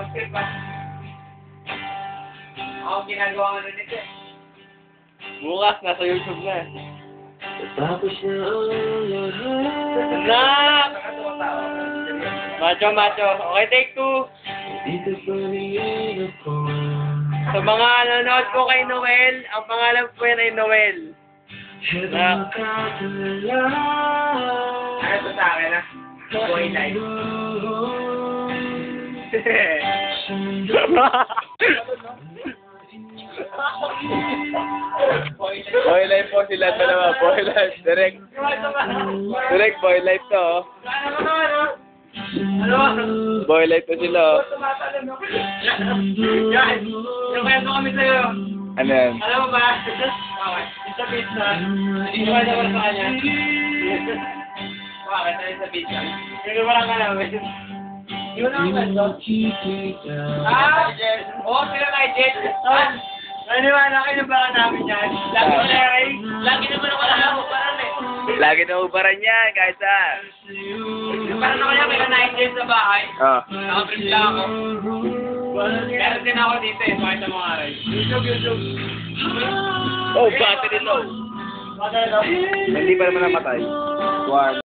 Mag-trip ba? Ako ginagawa nga nun ito eh. Bukas, nasa YouTube na. Tapos na ang lahat. Anak! Macho, macho. Okay, take two. Dito pa rin ako. Sa mga nanonood po kay Noel, ang pangalan po yan ay Noel. Heto makatulala. Ano ito sa akin ah? Boy life. Boy life po sila dalawa. Boy life. Direct. Direct boy life to. Oh. Ano? Boy life po sila. Oh. Tumatalon ako. Yan. Yung kaya ko kami sa'yo. Ano yan? Alam mo ba? Okay. Isa pizza. Hindi ko alam sa kanya. Bakit? Ano sa pizza? Hindi ko lang alam. Hindi mo na ako kwento. Ah! Oo, sila kay Jet. Naniwala kayo ng baka namin yan. Lagi naman ako lang ako parang eh. Lagi na ubaran yan, kahit saan. Parang ako yan, may kanahin Jet sa bahay. Oh. Nakaprint lang ako. Meron din ako dito eh, pakita mo nga rin. YouTube. Oh, battery low. Bakit ito? Hindi pa naman namatay. One.